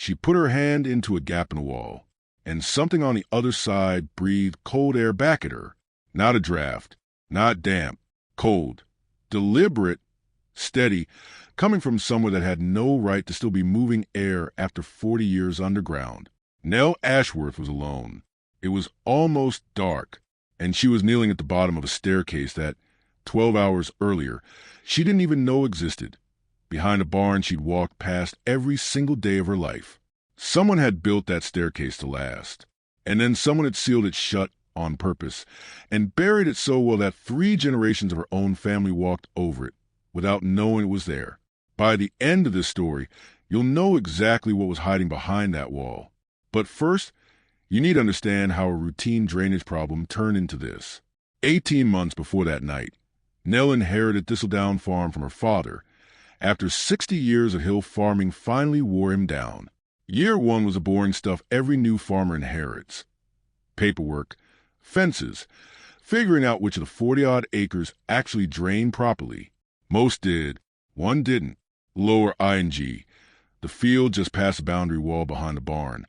She put her hand into a gap in the wall, and something on the other side breathed cold air back at her. Not a draft, not damp, cold, deliberate, steady, coming from somewhere that had no right to still be moving air after 40 years underground. Nell Ashworth was alone. It was almost dark, and she was kneeling at the bottom of a staircase that, 12 hours earlier, she didn't even know existed, behind a barn she'd walked past every single day of her life. Someone had built that staircase to last, and then someone had sealed it shut on purpose and buried it so well that 3 generations of her own family walked over it without knowing it was there. By the end of this story, you'll know exactly what was hiding behind that wall. But first, you need to understand how a routine drainage problem turned into this. 18 months before that night, Nell inherited Thistledown Farm from her father after 60 years of hill farming finally wore him down. Year 1 was the boring stuff every new farmer inherits. Paperwork, fences, figuring out which of the 40-odd acres actually drained properly. Most did, one didn't. Lower ING, the field just past the boundary wall behind the barn,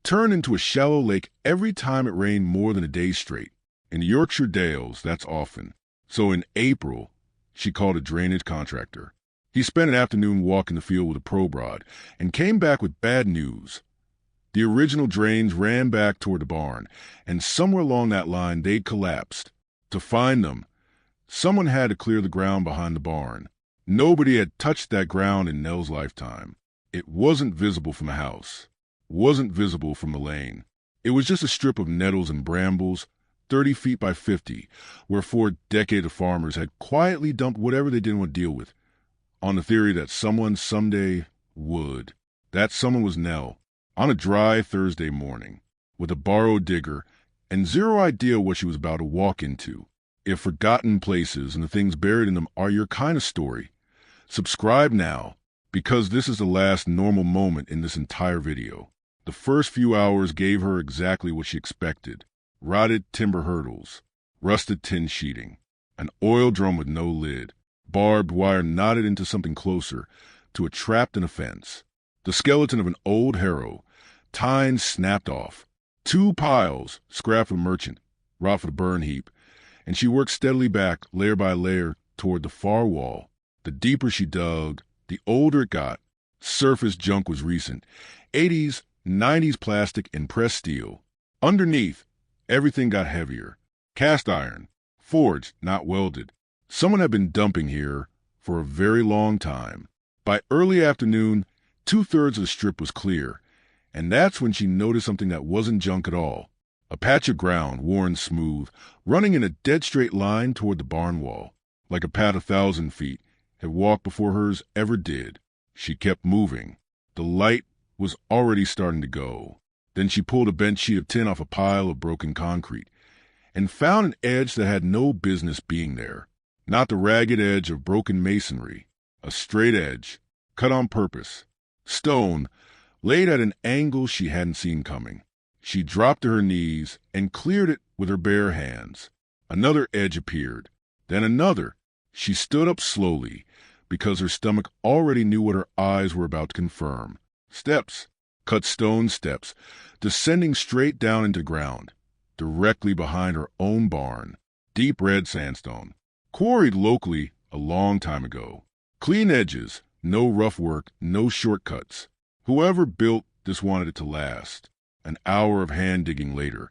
turned into a shallow lake every time it rained more than a day straight. In the Yorkshire Dales, that's often. So in April, she called a drainage contractor. He spent an afternoon walking the field with a probe rod and came back with bad news. The original drains ran back toward the barn, and somewhere along that line they'd collapsed. To find them, someone had to clear the ground behind the barn. Nobody had touched that ground in Nell's lifetime. It wasn't visible from the house, wasn't visible from the lane. It was just a strip of nettles and brambles, 30 feet by 50, where 4 decades of farmers had quietly dumped whatever they didn't want to deal with, on the theory that someone someday would. That someone was Nell, on a dry Thursday morning, with a borrowed digger and zero idea what she was about to walk into. If forgotten places and the things buried in them are your kind of story, subscribe now, because this is the last normal moment in this entire video. The first few hours gave her exactly what she expected. Rotted timber hurdles, rusted tin sheeting, an oil drum with no lid, barbed wire knotted into something closer to a trap in a fence, the skeleton of an old harrow, tines snapped off, 2 piles, scrap for the merchant, rot for the burn heap, and she worked steadily back, layer by layer, toward the far wall. The deeper she dug, the older it got. Surface junk was recent, 80s, 90s plastic and pressed steel. Underneath, everything got heavier. Cast iron, forged, not welded. Someone had been dumping here for a very long time. By early afternoon, 2/3 of the strip was clear, and that's when she noticed something that wasn't junk at all. A patch of ground, worn smooth, running in a dead straight line toward the barn wall, like a path 1,000 feet had walked before hers ever did. She kept moving. The light was already starting to go. Then she pulled a bent sheet of tin off a pile of broken concrete and found an edge that had no business being there. Not the ragged edge of broken masonry, a straight edge, cut on purpose. Stone, laid at an angle she hadn't seen coming. She dropped to her knees and cleared it with her bare hands. Another edge appeared, then another. She stood up slowly, because her stomach already knew what her eyes were about to confirm. Steps, cut stone steps, descending straight down into the ground, directly behind her own barn. Deep red sandstone, quarried locally a long time ago. Clean edges, no rough work, no shortcuts. Whoever built this wanted it to last. An hour of hand digging later,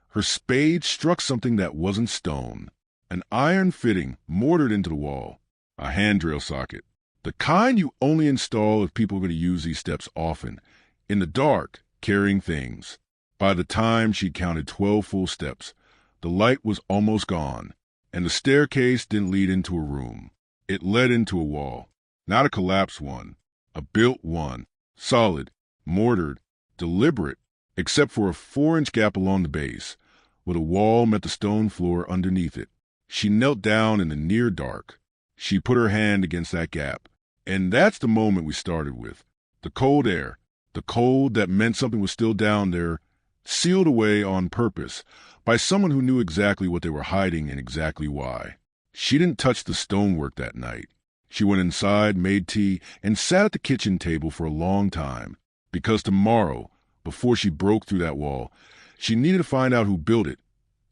her spade struck something that wasn't stone. An iron fitting mortared into the wall. A hand drill socket. The kind you only install if people are going to use these steps often. In the dark, carrying things. By the time she'd counted 12 full steps, the light was almost gone, and the staircase didn't lead into a room. It led into a wall. Not a collapsed one. A built one. Solid, mortared, deliberate, except for a 4-inch gap along the base, where the wall met the stone floor underneath it. She knelt down in the near dark. She put her hand against that gap. And that's the moment we started with. The cold air, the cold that meant something was still down there, sealed away on purpose by someone who knew exactly what they were hiding and exactly why. She didn't touch the stonework that night. She went inside, made tea, and sat at the kitchen table for a long time. Because tomorrow, before she broke through that wall, she needed to find out who built it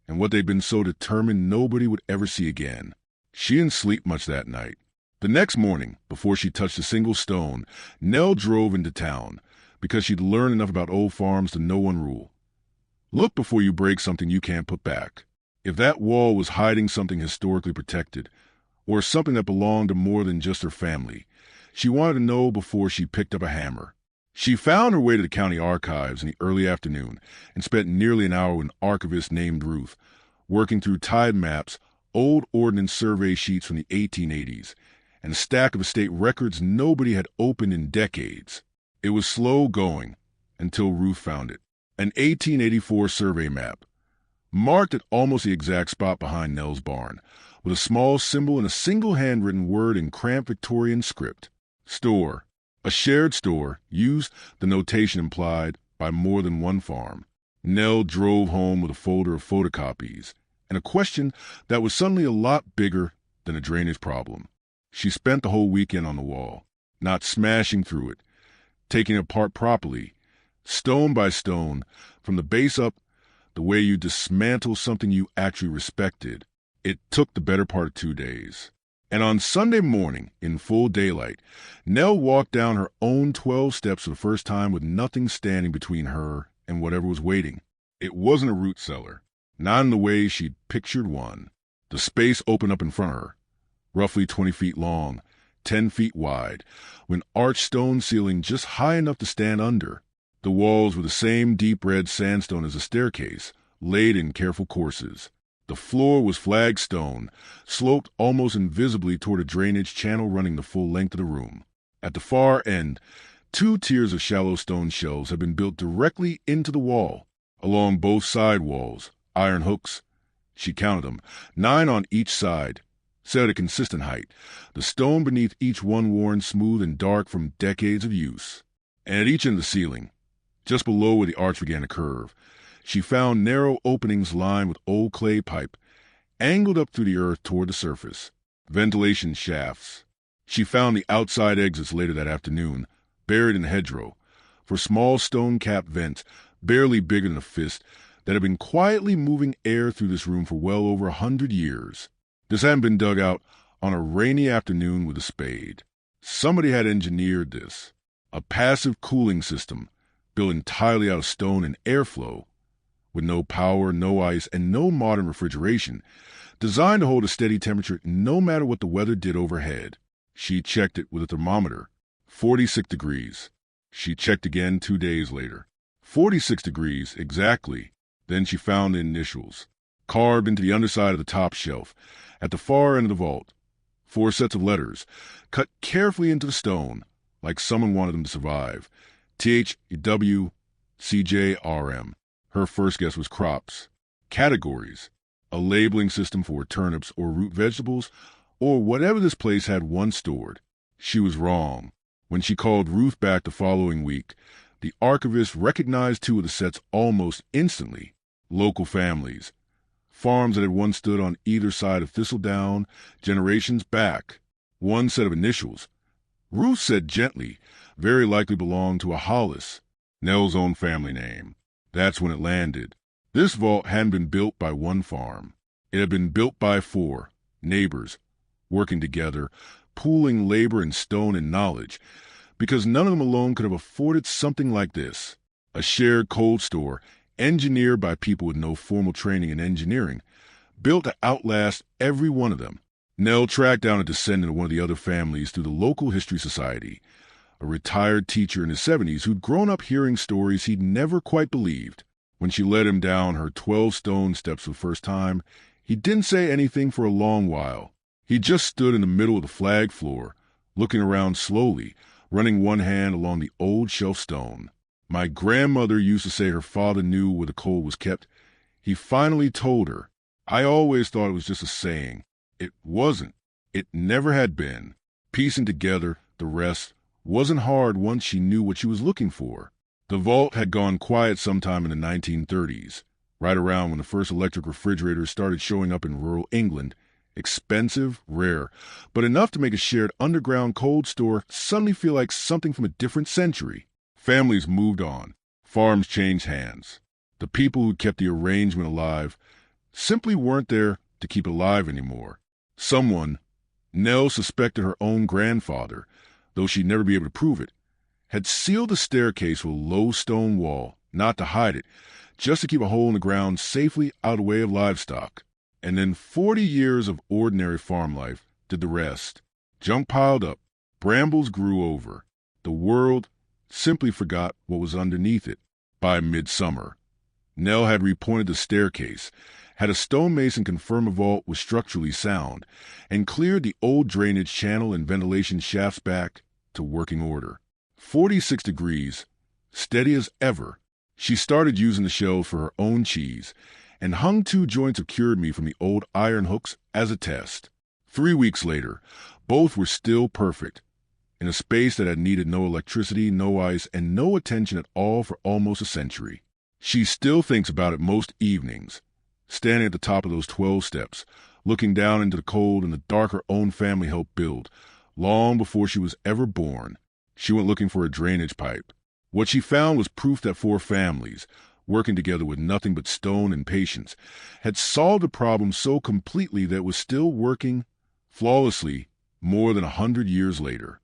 and what they'd been so determined nobody would ever see again. She didn't sleep much that night. The next morning, before she touched a single stone, Nell drove into town because she'd learned enough about old farms to know one rule. Look before you break something you can't put back. If that wall was hiding something historically protected, or something that belonged to more than just her family, she wanted to know before she picked up a hammer. She found her way to the county archives in the early afternoon and spent nearly an hour with an archivist named Ruth, working through tide maps, old ordnance survey sheets from the 1880s, and a stack of estate records nobody had opened in decades. It was slow going until Ruth found it. An 1884 survey map, marked at almost the exact spot behind Nell's barn, with a small symbol and a single handwritten word in cramped Victorian script. Store. A shared store used the notation implied by more than one farm. Nell drove home with a folder of photocopies and a question that was suddenly a lot bigger than a drainage problem. She spent the whole weekend on the wall, not smashing through it, taking it apart properly, stone by stone, from the base up, the way you dismantle something you actually respected. It took the better part of 2 days. And on Sunday morning, in full daylight, Nell walked down her own 12 steps for the first time with nothing standing between her and whatever was waiting. It wasn't a root cellar, not in the way she'd pictured one. The space opened up in front of her, roughly 20 feet long, 10 feet wide, with an arched stone ceiling just high enough to stand under. The walls were the same deep red sandstone as the staircase, laid in careful courses. The floor was flagstone, sloped almost invisibly toward a drainage channel running the full length of the room. At the far end, 2 tiers of shallow stone shelves had been built directly into the wall. Along both side walls, iron hooks, she counted them, 9 on each side, set at a consistent height, the stone beneath each one worn smooth and dark from decades of use. And at each end of the ceiling, just below where the arch began to curve, she found narrow openings lined with old clay pipe, angled up through the earth toward the surface. Ventilation shafts. She found the outside exits later that afternoon, buried in the hedgerow, for small stone-capped vents, barely bigger than a fist, that had been quietly moving air through this room for well over 100 years. This hadn't been dug out on a rainy afternoon with a spade. Somebody had engineered this. A passive cooling system, built entirely out of stone and airflow, with no power, no ice, and no modern refrigeration, designed to hold a steady temperature no matter what the weather did overhead. She checked it with a thermometer. 46 degrees. She checked again 2 days later. 46 degrees, exactly. Then she found the initials, carved into the underside of the top shelf, at the far end of the vault. 4 sets of letters, cut carefully into the stone, like someone wanted them to survive. THWCJRM. Her first guess was crops. Categories. A labeling system for turnips or root vegetables, or whatever this place had once stored. She was wrong. When she called Ruth back the following week, the archivist recognized 2 of the sets almost instantly. Local families. Farms that had once stood on either side of Thistledown, generations back. 1 set of initials. Ruth said gently, very likely belonged to a Hollis, Nell's own family name. That's when it landed. This vault hadn't been built by one farm. It had been built by 4 neighbors, working together, pooling labor and stone and knowledge, because none of them alone could have afforded something like this. A shared cold store, engineered by people with no formal training in engineering, built to outlast every one of them. Nell tracked down a descendant of one of the other families through the local history society, a retired teacher in his 70s who'd grown up hearing stories he'd never quite believed. When she led him down her 12 stone steps for the first time, he didn't say anything for a long while. He just stood in the middle of the flag floor, looking around slowly, running one hand along the old shelf stone. My grandmother used to say her father knew where the coal was kept. He finally told her. I always thought it was just a saying. It wasn't. It never had been. Piecing together the rest wasn't hard once she knew what she was looking for. The vault had gone quiet sometime in the 1930s, right around when the first electric refrigerators started showing up in rural England. Expensive, rare, but enough to make a shared underground cold store suddenly feel like something from a different century. Families moved on. Farms changed hands. The people who kept the arrangement alive simply weren't there to keep it alive anymore. Someone, Nell suspected her own grandfather, though she'd never be able to prove it, had sealed the staircase with a low stone wall, not to hide it, just to keep a hole in the ground safely out of the way of livestock. And then 40 years of ordinary farm life did the rest. Junk piled up, brambles grew over. The world simply forgot what was underneath it. By midsummer, Nell had repointed the staircase, had a stonemason confirm the vault was structurally sound, and cleared the old drainage channel and ventilation shafts back to working order. 46 degrees, steady as ever, she started using the shelves for her own cheese and hung 2 joints of cured meat from the old iron hooks as a test. 3 weeks later, both were still perfect, in a space that had needed no electricity, no ice, and no attention at all for almost a century. She still thinks about it most evenings, standing at the top of those 12 steps, looking down into the cold and the dark her own family helped build, long before she was ever born. She went looking for a drainage pipe. What she found was proof that 4 families, working together with nothing but stone and patience, had solved a problem so completely that it was still working flawlessly more than 100 years later.